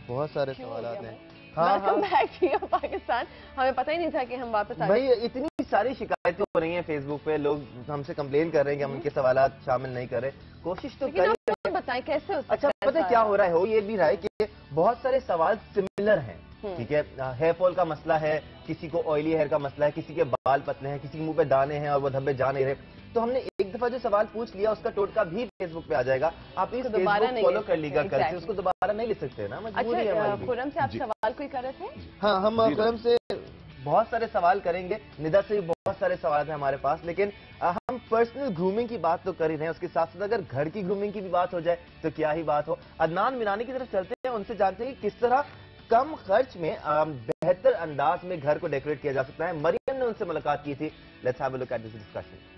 بہت سارے سوالات ہیں. Welcome back to Pakistan. ہمیں پتہ ہی نہیں تھا کہ ہم واپس آ بھائی اتنی ساری شکایتیں ہو رہی ہیں فیس بک پہ, لوگ ہم سے کمپلین کر رہے ہیں کہ ہم ان کے سوالات شامل نہیں کر رہے. کوشش تو کریے. بتائیں کیسے. اچھا پتہ کیا ہو رہا ہے, ہو یہ بھی رہا ہے کہ بہت سارے سوال سملر ہیں. ٹھیک ہے, ہیئر فال کا مسئلہ ہے, کسی کو آئلی ہیئر کا مسئلہ ہے, کسی کے بال پتلے ہیں, کسی کے منہ پہ دانے ہیں اور وہ دھبے جا نہیں رہے. تو ہم نے ایک دفعہ جو سوال پوچھ لیا اس کا ٹوٹکا بھی فیس بک پہ آ جائے گا. آپ اس فیس بک فالو کر لیجیے گا, اس کو دوبارہ نہیں لکھ سکتے نا, مجبوری ہے ہماری. خرم سے آپ سوال کوئی کر رہے تھے؟ ہاں, ہم خرم سے بہت سارے سوال کریں گے, ندا سے بھی بہت سارے سوال ہیں ہمارے پاس, لیکن ہم پرسنل گرومنگ کی بات تو کر ہی رہے ہیں, اس کے ساتھ ساتھ اگر گھر کی گرومنگ کی بھی بات ہو جائے تو کیا ہی بات ہو. عدنان میرانی کی طرف چلتے ہیں, ان سے جانتے ہیں کہ کس طرح کم خرچ میں بہتر انداز میں گھر کو ڈیکوریٹ کیا جا سکتا ہے. مریم نے ان سے ملاقات کی تھی. Let's have a look at this discussion.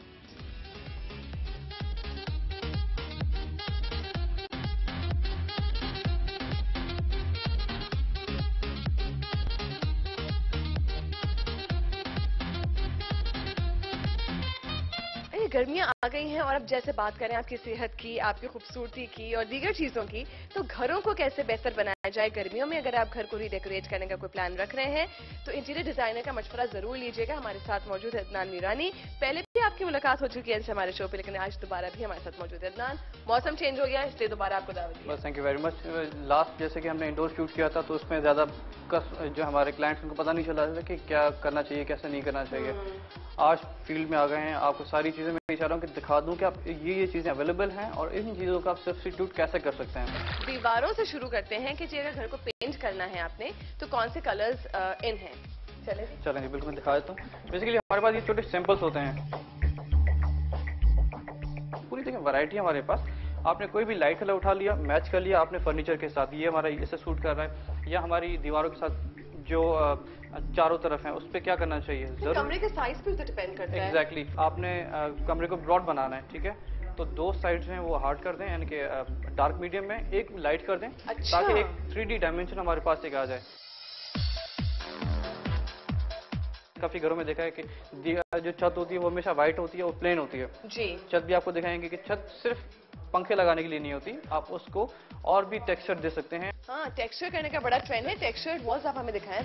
گرمیاں آ گئی ہیں اور اب جیسے بات کریں آپ کی صحت کی, آپ کی خوبصورتی کی اور دیگر چیزوں کی, تو گھروں کو کیسے بہتر بنایا جائے گرمیوں میں. اگر آپ گھر کو ری ڈیکوریٹ کرنے کا کوئی پلان رکھ رہے ہیں تو انٹیریئر ڈیزائنر کا مشورہ ضرور لیجیے گا. ہمارے ساتھ موجود ہے عدنان میرانی. پہلے بھی آپ کی ملاقات ہو چکی ہے ہمارے شو پہ, لیکن آج دوبارہ بھی ہمارے ساتھ موجود ہے. عدنان, موسم چینج ہو گیا ہے اس لیے دوبارہ آپ کو دعوت دی. بس thank you very much. Last جیسے کہ ہم نے انڈور شوٹ کیا تھا تو اس میں زیادہ جو ہمارے کلائنٹس ان کو پتہ نہیں چلا تھا کہ کیا کرنا چاہیے کیسے نہیں کرنا چاہیے. آج فیلڈ میں آ گئے ہیں, آپ کو ساری چیزیں میں چاہ رہا ہوں کہ دکھا دوں کہ آپ یہ چیزیں اویلیبل ہیں اور ان چیزوں کا آپ سبسٹیٹیوٹ کیسے کر سکتے ہیں. دیواروں سے شروع کرتے ہیں کہ اگر گھر کو پینٹ کرنا ہے آپ نے تو کون سے کلرز ان ہیں. چلیں جی بالکل میں دکھا دیتا ہوں. بیسیکلی ہمارے پاس یہ چھوٹے سیمپلس ہوتے ہیں, پوری طرح ورائٹی ہمارے پاس. آپ نے کوئی بھی لائٹ کلر اٹھا لیا, میچ کر لیا آپ نے فرنیچر کے ساتھ, یہ ہمارا اسے سوٹ کر رہا ہے, یا ہماری دیواروں کے ساتھ جو چاروں طرف ہیں اس پہ کیا کرنا چاہیے. کمرے کے سائز پہ ڈیپینڈ کرتا ہے. ایگزیکٹلی, آپ نے کمرے کو براڈ بنانا ہے, ٹھیک ہے, تو دو سائڈز ہیں وہ ہارڈ کر دیں, یعنی کہ ڈارک میڈیم میں ایک لائٹ کر دیں, تاکہ ایک 3D ڈائمینشن ہمارے پاس ایک آ جائے. کافی گھروں میں دیکھا ہے کہ جو چھت ہوتی ہے وہ ہمیشہ وائٹ ہوتی ہے, وہ پلین ہوتی ہے. جی, چھت بھی آپ کو دکھائیں گے کہ چھت صرف پنکھے لگانے کے لیے نہیں ہوتی, آپ اس کو اور بھی ٹیکسچر دے سکتے ہیں. ہاں, ٹیکسچر کرنے کا بڑا ٹرینڈ ہے. ٹیکسچر والز آپ ہمیں دکھائیں.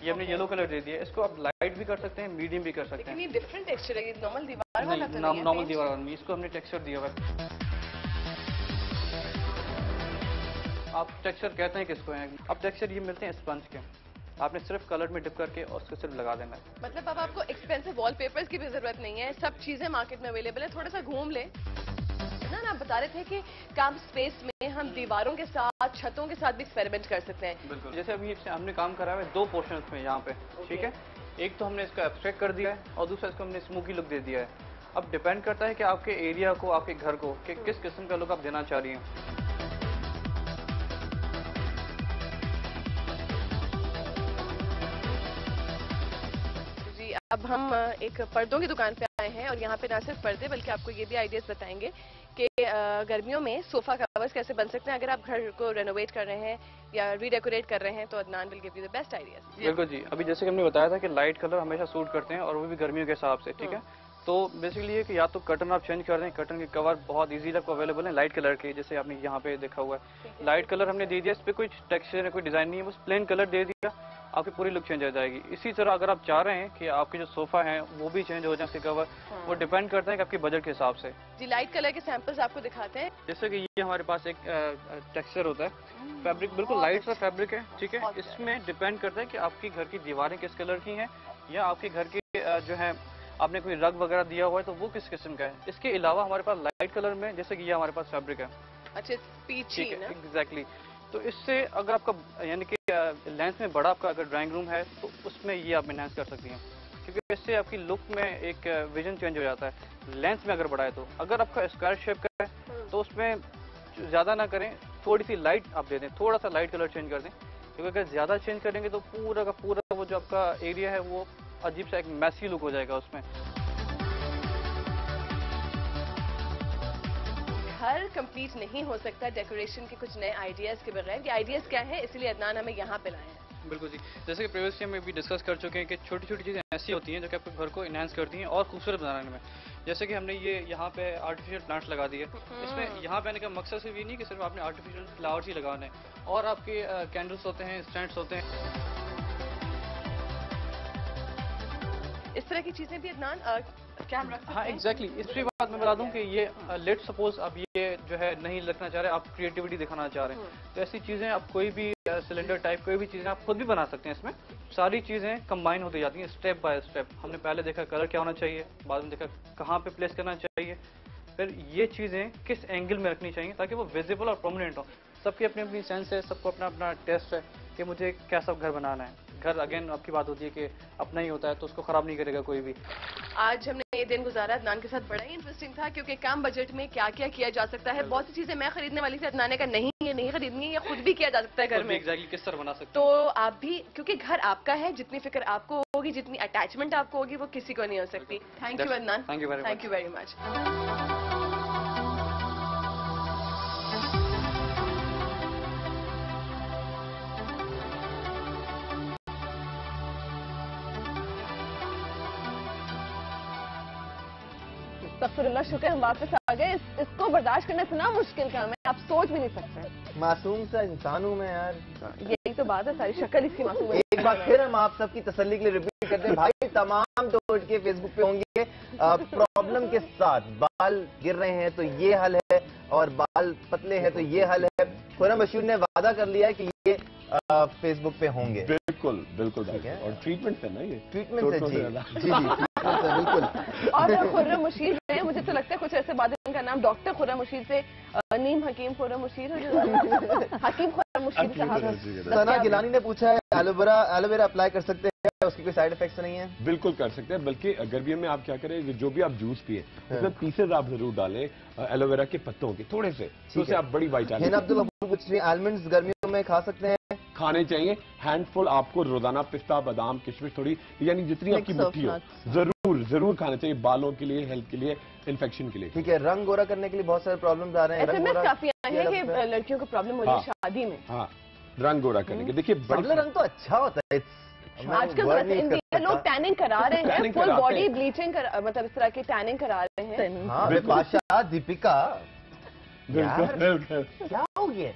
یہ ہم نے یلو کلر دے دیا, اس کو آپ لائٹ بھی کر سکتے ہیں, میڈیم بھی کر سکتے ہیں. لیکن یہ ڈفرنٹ ٹیکسچر ہے, یہ نارمل دیوار والا تو نہیں ہے. نارمل دیوار والا, اس کو ہم نے ٹیکسچر دیا ہوا ہے. آپ ٹیکسچر کہتے ہیں کس کو ہیں, اب ٹیکسچر یہ ملتے ہیں اسپنج کے, آپ نے صرف کلر میں ڈپ کر کے اور اس کو صرف لگا دینا ہے. مطلب اب آپ کو ایکسپینسو وال پیپرز کی بھی ضرورت نہیں ہے, سب چیزیں مارکیٹ میں اویلیبل ہیں. تھوڑا سا گھوم لیں نا. آپ بتا رہے تھے کہ کم اسپیس میں ہم دیواروں کے ساتھ چھتوں کے ساتھ بھی ایکسپیریمنٹ کر سکتے ہیں. بالکل, جیسے ابھی ہم نے کام کرا ہے دو پورشنز میں یہاں پہ, ٹھیک ہے. ایک تو ہم نے اس کو ایبسٹریکٹ کر دیا ہے اور دوسرا اس کو ہم نے اسموکی لک دے دیا ہے. اب ڈیپینڈ کرتا ہے کہ آپ کے ایریا کو, آپ کے گھر کو کہ کس قسم کا لک آپ دینا چاہ رہی ہیں. اب ہم ایک پردوں کی دکان پہ آئے ہیں اور یہاں پہ نہ صرف پردے بلکہ آپ کو یہ بھی آئیڈیاز بتائیں گے کہ گرمیوں میں صوفہ کورز کیسے بن سکتے ہیں. اگر آپ گھر کو رینوویٹ کر رہے ہیں یا ری ڈیکوریٹ کر رہے ہیں تو Adnan will give you the best ideas. بالکل جی, ابھی جیسے کہ ہم نے بتایا تھا کہ لائٹ کلر ہمیشہ سوٹ کرتے ہیں اور وہ بھی گرمیوں کے حساب سے, ٹھیک ہے. تو بیسیکلی یہ کہ یا تو کرٹن آپ چینج کر دیں, کرٹن کے کور بہت ایزیلی آپ کو اویلیبل ہیں لائٹ کلر کے, جیسے آپ نے یہاں پہ دیکھا ہوا ہے. لائٹ کلر ہم نے دے دیا, اس پہ کوئی ٹیکسچر ہے کوئی ڈیزائن نہیں ہے, بس پلین کلر دے دیا, آپ کی پوری لک چینج ہو جائے گی. اسی طرح اگر آپ چاہ رہے ہیں کہ آپ کے جو صوفہ ہیں وہ بھی چینج ہو جائیں اس کے کور, وہ ڈیپینڈ کرتا ہے کہ آپ کے بجٹ کے حساب سے. جی, لائٹ کلر کے سیمپلز آپ کو دکھاتے ہیں. جیسے کہ یہ ہمارے پاس ایک ٹیکسچر ہوتا ہے, فیبرک بالکل لائٹ سا فیبرک ہے, ٹھیک ہے. اس میں ڈیپینڈ کرتا ہے کہ آپ کے گھر کی دیواریں کس کلر کی ہیں, یا آپ کے گھر کے جو ہے آپ نے کوئی رگ وغیرہ دیا ہوا ہے تو وہ کس قسم کا ہے. اس کے علاوہ ہمارے پاس لائٹ کلر میں جیسے کہ یہ ہمارے پاس فیبرک ہے. اچھا, پیچی نا. ایگزیکٹلی, تو اس سے اگر آپ کا یعنی کہ لینس میں بڑا آپ کا اگر ڈرائنگ روم ہے تو اس میں یہ آپ انہینس کر سکتی ہیں, کیونکہ اس سے آپ کی لک میں ایک ویژن چینج ہو جاتا ہے. لینس میں اگر بڑا ہے تو, اگر آپ کا اسکوائر شیپ کا ہے تو اس میں زیادہ نہ کریں, تھوڑی سی لائٹ آپ دے دیں, تھوڑا سا لائٹ کلر چینج کر دیں, کیونکہ اگر زیادہ چینج کریں گے تو پورا کا پورا وہ جو آپ کا ایریا ہے وہ عجیب سا ایک میسی لک ہو جائے گا اس میں. گھر کمپلیٹ نہیں ہو سکتا ڈیکوریشن کے کچھ نئے آئیڈیاز کے بغیر. یہ آئیڈیاز کیا ہیں, اس لیے عدنان ہمیں یہاں پہ لائے ہیں. بالکل جی, جیسے کہ پریویسلی ہم بھی ڈسکس کر چکے ہیں کہ چھوٹی چھوٹی چیزیں ایسی ہوتی ہیں جو کہ آپ کے گھر کو انہینس کرتی ہیں اور خوبصورت بنانے میں. جیسے کہ ہم نے یہ یہاں پہ آرٹیفیشل پلانٹس لگا دیے. اس میں یہاں پہ آنے کا مقصد صرف یہ نہیں کہ صرف آپ نے آرٹیفیشل فلاورس ہی لگانے ہیں, اور آپ کے کینڈلس ہوتے ہیں, اسٹینڈس ہوتے ہیں. اس طرح کی چیزیں بھی عدنان کیا ہم رکھ سکتے ہیں؟ ہاں ایگزیکٹلی. اس کی بات میں بتا دوں کہ یہ لیٹ سپوز اب یہ جو ہے نہیں رکھنا چاہ رہے, آپ کریٹیوٹی دکھانا چاہ رہے ہیں, تو ایسی چیزیں آپ کوئی بھی سلنڈر ٹائپ کوئی بھی چیزیں آپ خود بھی بنا سکتے ہیں. اس میں ساری چیزیں کمبائن ہوتی جاتی ہیں اسٹیپ بائی اسٹیپ. ہم نے پہلے دیکھا کلر کیا ہونا چاہیے, بعد میں دیکھا کہاں پہ پلیس کرنا چاہیے, پھر یہ چیزیں کس اینگل میں رکھنی چاہیے تاکہ وہ ویزیبل اور پرماننٹ ہو. سب کی اپنی اپنی سینس ہے, سب کو اپنا اپنا ٹیسٹ ہے کہ مجھے کیسا گھر بنانا ہے. گھر اگین آپ کی بات ہوتی ہے کہ اپنا ہی ہوتا ہے تو اس کو خراب نہیں کرے گا کوئی بھی. آج ہم نے یہ دن گزارا عدنان کے ساتھ, بڑا ہی انٹرسٹنگ تھا کیونکہ کم بجٹ میں کیا کیا کیا جا سکتا ہے. بہت سی چیزیں میں خریدنے والی تھی, عدنان نے کہا نہیں یہ نہیں خریدنی ہے, یہ خود بھی کیا جا سکتا ہے گھر میں. ایگزیکٹلی کس طرح بنا سکتے تو آپ بھی, کیونکہ گھر آپ کا ہے, جتنی فکر آپ کو ہوگی, جتنی اٹیچمنٹ آپ کو ہوگی, وہ کسی کو نہیں ہو سکتی. Thank you Adnan, thank you very much. استغفراللہ, شکر ہم واپس آ گئے. اس کو برداشت کرنا اتنا مشکل کام ہے, آپ سوچ بھی نہیں سکتے. معصوم سا انسان ہوں میں یار. یہی تو بات ہے, ساری شکل اس کی معصوم ہے. ایک بار پھر ہم آپ سب کی تسلی کے لیے ریپیٹ کرتے ہیں, بھائی تمام توڑ کے فیس بک پہ ہوں گے پرابلم کے ساتھ. بال گر رہے ہیں تو یہ حل ہے, اور بال پتلے ہیں تو یہ حل ہے. خرم مشہور نے وعدہ کر لیا کہ یہ فیس بک پہ ہوں گے. بالکل بالکل, اور ٹریٹمنٹ ہے نا, یہ ٹریٹمنٹ ہے. جی جی بالکل. اور خرم مشیر ہے, مجھے تو لگتا ہے کچھ ایسے بعد ان کا نام ڈاکٹر خرم مشیر سے نیم حکیم خرم مشیر ہے, حکیم خرم مشیر صاحب. ثنا گیلانی نے پوچھا ہے ایلو ویرا اپلائی کر سکتے ہیں, اس کی کوئی سائیڈ افیکٹس نہیں ہیں؟ بالکل کر سکتے ہیں, بلکہ گرمیوں میں آپ کیا کریں, جو بھی آپ جوس پیئے اس میں پیسز آپ ضرور ڈالیں ایلو ویرا کے پتوں کے تھوڑے سے, تو اسے آپ بڑی وائٹامن. عبدالغفور پوچھ رہی ہیں آلمنڈز گرمیوں میں کھا سکتے ہیں؟ کھانے چاہیے, ہینڈ فل آپ کو روزانہ پستہ بادام کشمش تھوڑی, یعنی جتنی آپ کی مٹھی ہو ضرور کھانا چاہیے, بالوں کے لیے, ہیلتھ کے لیے, انفیکشن کے لیے. ٹھیک ہے. رنگ گورا کرنے کے لیے بہت سارے پرابلمز آ رہے ہیں. ایسے میں کافی آئے ہیں کہ لڑکیوں کو پرابلم ہو رہی ہے شادی میں. ہاں, رنگ گورا کرنے کے دیکھیے بڑا رنگ تو اچھا ہوتا ہے. آج کل لوگ ٹیننگ کرا رہے ہیں, فل باڈی بلیچنگ, مطلب اس طرح کی ٹیننگ کرا رہے ہیں. ہاں بادشاہ دیپیکا کیا ہو گیا.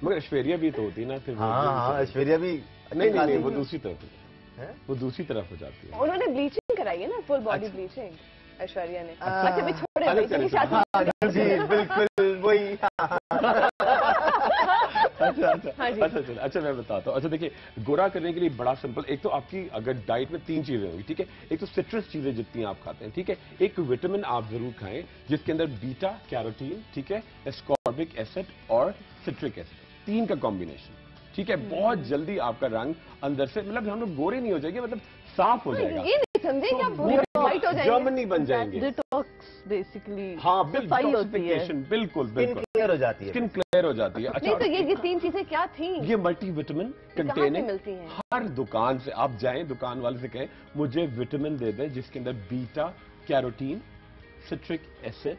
مگر ایشوریا بھی تو ہوتی نا پھر. ہاں ایشوریا بھی نہیں, وہ دوسری طرف ہے, وہ دوسری طرف ہو جاتی ہے. انہوں نے بلیچنگ کرائی ہے نا, فل باڈی بلیچنگ ایشوریا نے. اچھا بھی چھوڑے جی بالکل وہی. اچھا میں بتاتا ہوں. اچھا دیکھیے, گورا کرنے کے لیے بڑا سمپل. ایک تو آپ کی اگر ڈائٹ میں 3 چیزیں ہوں گی, ٹھیک ہے. ایک تو سٹرس چیزیں جتنی آپ کھاتے ہیں, ٹھیک ہے. ایک وٹامن آپ ضرور کھائیں جس کے اندر بیٹا کیروٹین, ٹھیک ہے, اسکاربک ایسڈ اور سٹرک ایسڈ, 3 کا کمبینیشن, ٹھیک ہے. بہت جلدی آپ کا رنگ اندر سے, مطلب ہم لوگ گورے نہیں ہو جائیں گے, مطلب صاف ہو جائے گا, جرمنی بن جائیں گے. بیسیکلی ہاں بالکل کلیئر ہو جاتی ہے, اسکن کلیئر ہو جاتی ہے. نہیں تو یہ 3 چیزیں کیا تھیں؟ یہ ملٹی وٹامن کنٹیننگ ملتی ہیں. ہر دکان سے آپ جائیں, دکان والے سے کہیں مجھے وٹامن دے دیں جس کے اندر بیٹا کیروٹین, سٹرک ایسڈ,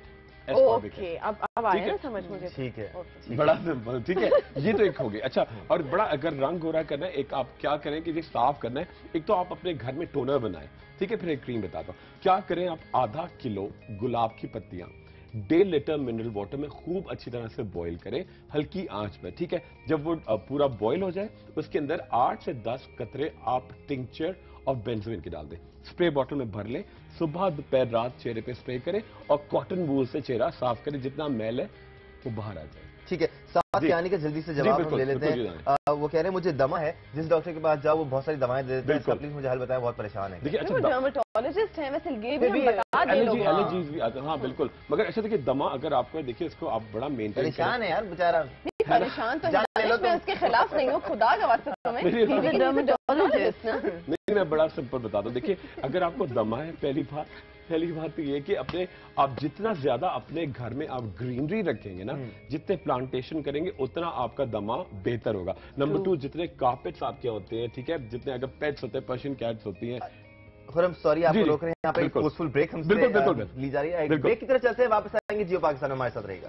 اوکے, اب آیا نا سمجھ مجھے. ٹھیک ہے, بڑا سمپل, ٹھیک ہے. یہ تو ایک ہو گیا. اچھا, اور بڑا اگر رنگ گورا کرنا ہے, ایک آپ کیا کریں کہ یہ صاف کرنا ہے. ایک تو آپ اپنے گھر میں ٹونر بنائیں, ٹھیک ہے. پھر ایک کریم بتاتا ہوں کیا کریں. آپ آدھا کلو گلاب کی پتیاں 1.5 لیٹر منرل واٹر میں خوب اچھی طرح سے بوائل کریں, ہلکی آنچ پہ, ٹھیک ہے. جب وہ پورا بوائل ہو جائے, اس کے اندر 8 سے 10 قطرے آپ ٹنکچر اور بینزوئن کے ڈال دیں, اسپرے باٹل میں بھر لیں. صبح دوپہر رات چہرے پہ اسپرے کریں اور کاٹن وول سے چہرہ صاف کریں, جتنا میل ہے وہ باہر آ جائے. ٹھیک ہے. ساتھ آنے کے جلدی سے جواب ہم لے لیتے ہیں. وہ کہہ رہے ہیں مجھے دما ہے, جس ڈاکٹر کے پاس جاؤ وہ بہت ساری دوائیں دے دیتے ہیں, پلیز مجھے حل بتائیں, بہت پریشان ہے. دیکھیے ڈرماٹولوجسٹ ہیں ویسے, یہ بھی بتا دیں لوگ. الرجیز بھی آتے ہیں. ہاں بالکل. مگر اچھا دیکھیے, دما اگر آپ کو دیکھیے, اس کو آپ بڑا مینٹین پریشان ہے یار بیچارہ. پریشان تو میں اس کے خلاف نہیں ہوں, خدا کا واسطہ میں نہیں, میں بڑا سمپل بتاتا ہوں. دیکھیے, اگر آپ کو دما ہے, پہلی بات تو یہ کہ آپ جتنا زیادہ اپنے گھر میں آپ گرینری رکھیں گے نا, جتنے پلانٹیشن کریں گے اتنا آپ کا دما بہتر ہوگا. نمبر 2, جتنے کارپیٹس آپ کے ہوتے ہیں, ٹھیک ہے, جتنے اگر پیٹس ہوتے ہیں, پرشین کیٹس ہوتی ہیں. خرم سوری آپ کو روک رہے ہیں, یہاں پہ ایک فورسفل بریک ہم سے لی جا رہی ہے. بریک کی طرف چلتے ہیں, واپس آئیں گے. جیو پاکستان ہمارے ساتھ رہے گا.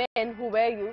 men who wear you,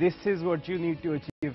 this is what you need to achieve।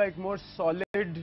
like more solid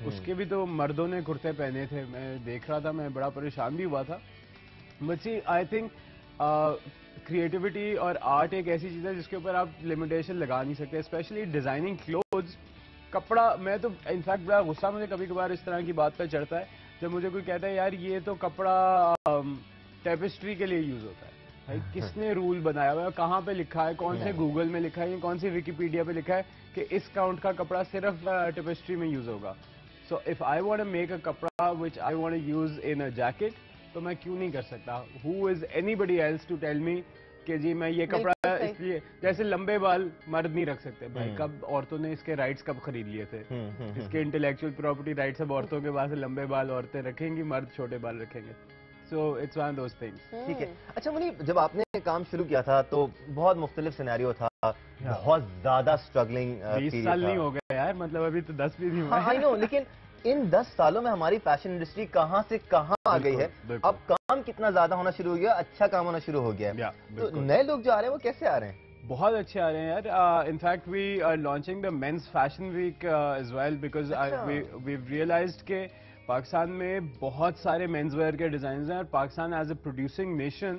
اس کے بھی تو مردوں نے کرتے پہنے تھے. میں دیکھ رہا تھا, میں بڑا پریشان بھی ہوا تھا. But see I think creativity اور آرٹ ایک ایسی چیز ہے جس کے اوپر آپ لمیٹیشن لگا نہیں سکتے, اسپیشلی ڈیزائننگ کلوتھز. کپڑا, میں تو انفیکٹ بڑا غصہ مجھے کبھی کبھار اس طرح کی بات پہ چڑھتا ہے جب مجھے کوئی کہتا ہے یار یہ تو کپڑا ٹیپسٹری کے لیے یوز ہوتا ہے. کس نے رول بنایا ہوا ہے, کہاں پہ لکھا ہے, کون سے گوگل میں لکھا ہے, کون سی ویکیپیڈیا پہ لکھا ہے کہ اس کاؤنٹ کا کپڑا صرف ٹیپسٹری میں یوز ہوگا. So if I want to make a کپڑا which I want to use in a jacket, تو میں کیوں نہیں کر سکتا. Who is anybody else to tell me کہ جی میں یہ کپڑا اس لیے, جیسے لمبے بال مرد نہیں رکھ سکتے بھائی, کب عورتوں نے اس کے رائٹس کب خرید لیے تھے, اس کے انٹلیکچوئل پراپرٹی رائٹس اب عورتوں کے پاس لمبے بال عورتیں رکھیں گی, مرد چھوٹے بال رکھیں گے. So it's one those things. ٹھیک ہے. اچھا منیب, جب آپ نے کام شروع کیا تھا تو بہت مختلف سینیریو تھا, بہت زیادہ اسٹرگلنگ. 20 سال نہیں ہو گئے یار, مطلب ابھی تو 10 بھی نہیں ہوئے. لیکن ان 10 سالوں میں ہماری فیشن انڈسٹری کہاں سے کہاں آ گئی ہے. اب کام کتنا زیادہ ہونا شروع ہو گیا, اچھا کام ہونا شروع ہو گیا ہے. تو نئے لوگ جو آ رہے ہیں وہ کیسے آ رہے ہیں؟ بہت اچھے آ رہے ہیں یار. In fact we are launching the men's fashion week as well, because we realised کہ پاکستان میں بہت سارے مینز ویئر کے ڈیزائنز ہیں, اور Pakistan as a producing nation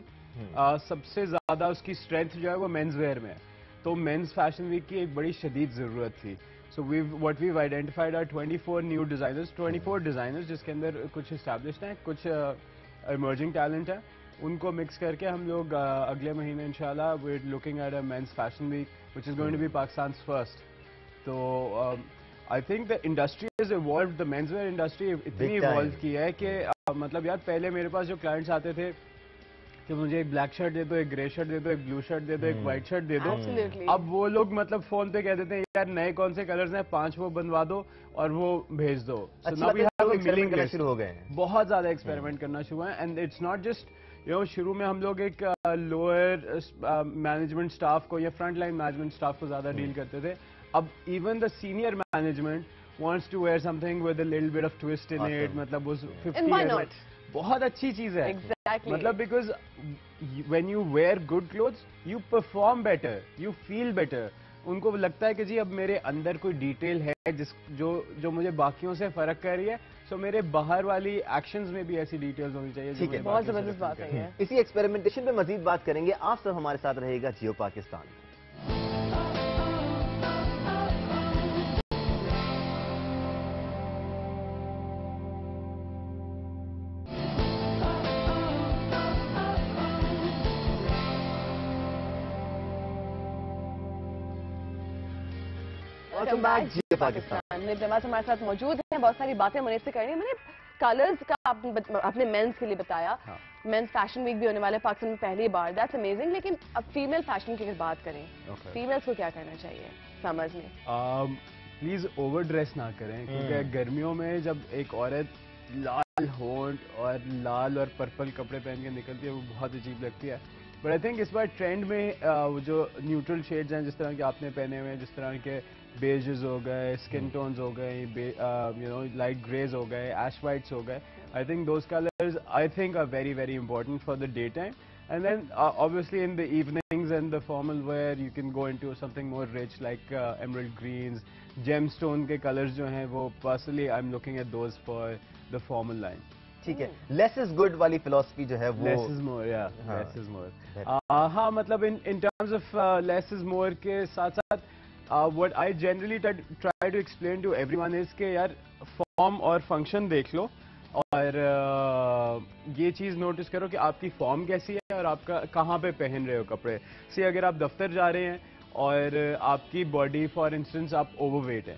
سب سے زیادہ اس کی اسٹرینتھ جو ہے وہ مینز ویئر میں ہے. تو مینز فیشن ویک کی ایک بڑی شدید ضرورت تھی. So what we've identified are 24 new designers, 24 designers جس کے اندر کچھ اسٹیبلشڈ ہیں, کچھ ایمرجنگ ٹیلنٹ ہیں. ان کو مکس کر کے ہم لوگ اگلے مہینے انشاءاللہ we are looking at a men's fashion week which is going to be Pakistan's first. تو I think the industry has evolved, the menswear industry اتنی ایوالو کی ہے کہ مطلب یار پہلے میرے پاس جو کلائنٹس آتے تھے کہ مجھے ایک بلیک شرٹ دے دو, ایک گرے شرٹ دے دو, ایک بلو شرٹ دے دو, ایک وائٹ شرٹ دے دو. اب وہ لوگ مطلب فون پہ کہہ دیتے ہیں یار نئے کون سے کلرز ہیں, 5 وہ بنوا دو اور وہ بھیج دو. شروع ہو گئے ہیں, بہت زیادہ ایکسپیریمنٹ کرنا شروع ہے. اینڈ اٹس ناٹ جسٹ شروع میں ہم لوگ ایک لوئر مینجمنٹ اسٹاف کو یا فرنٹ لائن مینجمنٹ اسٹاف کو زیادہ ڈیل کرتے تھے. اب even the senior management wants to wear something with a little bit of twist in it, مطلب اس 50 بہت اچھی چیز ہے. مطلب because when you wear good clothes you perform better, you feel better. ان کو لگتا ہے کہ جی اب میرے اندر کوئی ڈیٹیل ہے جو مجھے باقیوں سے فرق کر رہی ہے. سو میرے باہر والی ایکشنز میں بھی ایسی ڈیٹیلز ہونی چاہیے. ٹھیک ہے, بہت زبردست بات ہے. اسی ایکسپیریمنٹیشن پہ مزید بات کریں گے. آپ سب ہمارے ساتھ رہے گا جیو پاکستان. پاکستان میں جماعت ہمارے ساتھ موجود ہیں, بہت ساری باتیں منیب سے کرنی ہے. میں نے کلرز کا آپ نے مینس کے لیے بتایا, مینس فیشن ویک بھی ہونے والے پاکستان میں پہلی بار, دیٹس امیزنگ. لیکن اب فیمیل فیشن کی اگر بات کریں, فیمیلز کو کیا کرنا چاہیے سمرز میں؟ پلیز اوور ڈریس نہ کریں, کیونکہ گرمیوں میں جب ایک عورت لال ہونٹ اور لال اور پرپل کپڑے پہن کے نکلتی ہے وہ بہت عجیب لگتی ہے. بٹ آئی تھنک اس بار ٹرینڈ میں جو نیوٹرل شیڈز ہیں جس طرح کے آپ نے پہنے ہوئے ہیں, جس طرح کے بیجز ہو گئے, اسکن ٹونز ہو گئے, لائٹ گریز ہو گئے, ایش وائٹس ہو گئے, I think those colours I think are very very important for the day time. And then obviously in the evenings and the formal wear you can go into something more rich like emerald greens, gemstone کے colors جو ہیں وہ personally I'm looking at those for the formal line. ٹھیک ہے, لیس is good والی فلسفی جو ہے وہ لیس از مور, لیس از مور. ہاں مطلب ان ٹرمز آف لیس از مور کے ساتھ ساتھ what I generally try to explain to everyone is کہ یار فارم اور فنکشن دیکھ لو اور یہ چیز نوٹس کرو کہ آپ کی فارم کیسی ہے اور آپ کا کہاں پہ پہن رہے ہو کپڑے. اگر آپ دفتر جا رہے ہیں اور آپ کی باڈی فار انسٹنس آپ اوور ویٹ ہیں,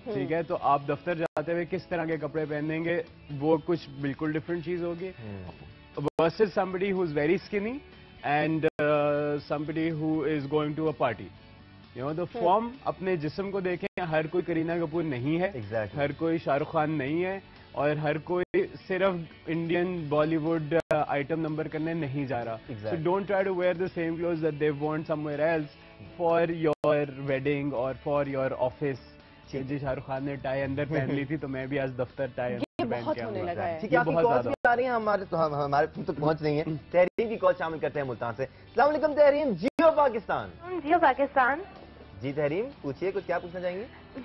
ٹھیک ہے, تو آپ دفتر جاتے ہوئے کس طرح کے کپڑے پہنیں گے وہ کچھ بالکل ڈفرینٹ چیز ہوگی versus somebody who is very skinny and somebody who is going to a party. تو فارم اپنے جسم کو دیکھیں, ہر کوئی کرینہ کپور نہیں ہے, ہر کوئی شاہ رخ خان نہیں ہے, اور ہر کوئی صرف Indian Bollywood item number کرنے نہیں جا رہا. So don't try to wear the same clothes that they want somewhere else for your wedding اور فار یور آفس. جی شاہ رخ خان نے ٹائی اندر پہن لی تھی تو میں بھی آج دفتر ٹائی پہن کے آؤں گا. ٹھیک ہے, آپ کی کالز بھی آ رہی ہیں ہمارے تک پہنچ رہی ہیں. تحریم کی کال شامل کرتے ہیں ملتان سے. السلام علیکم تحریم, جیو پاکستان. جیو پاکستان. جی تحریم پوچھیے, کچھ کیا پوچھنا چاہیں گے؟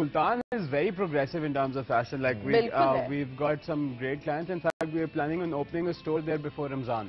Multan is very progressive in terms of fashion. Like we've got some great clients. In fact, we are planning on opening a store there before Ramzan.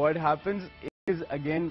what happens is again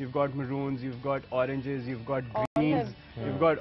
You've got maroons, you've got oranges, you've got greens, you've got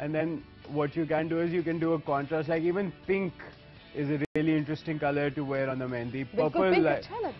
And then what you can do is you can do a contrast, like even pink is a really interesting color to wear on a mehendi. Purple, like,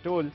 stole,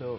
So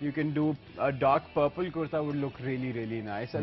you can do a dark purple kurta would look really really nice. A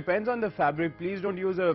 depends on the fabric. Please don't use a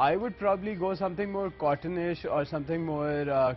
I would probably go something more cottonish or something more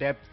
depth.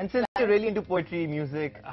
And since you're really into poetry, music,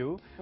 do,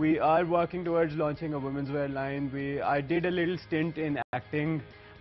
We are working towards launching a women's wear line. I did a little stint in acting.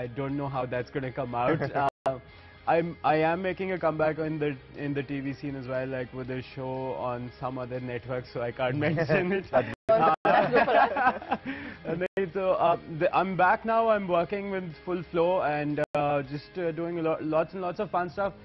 I don't know how that's going to come out. I am making a comeback in the TV scene as well, like with a show on some other network, so I can't mention it. So I'm back now. I'm working with full flow and just doing lots and lots of fun stuff.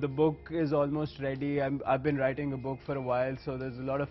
The book is almost ready. I've been writing a book for a while, so there's a lot of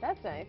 That's nice.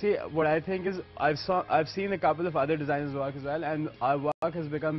see what I think is I've seen a couple of other designers work as well, and our work has become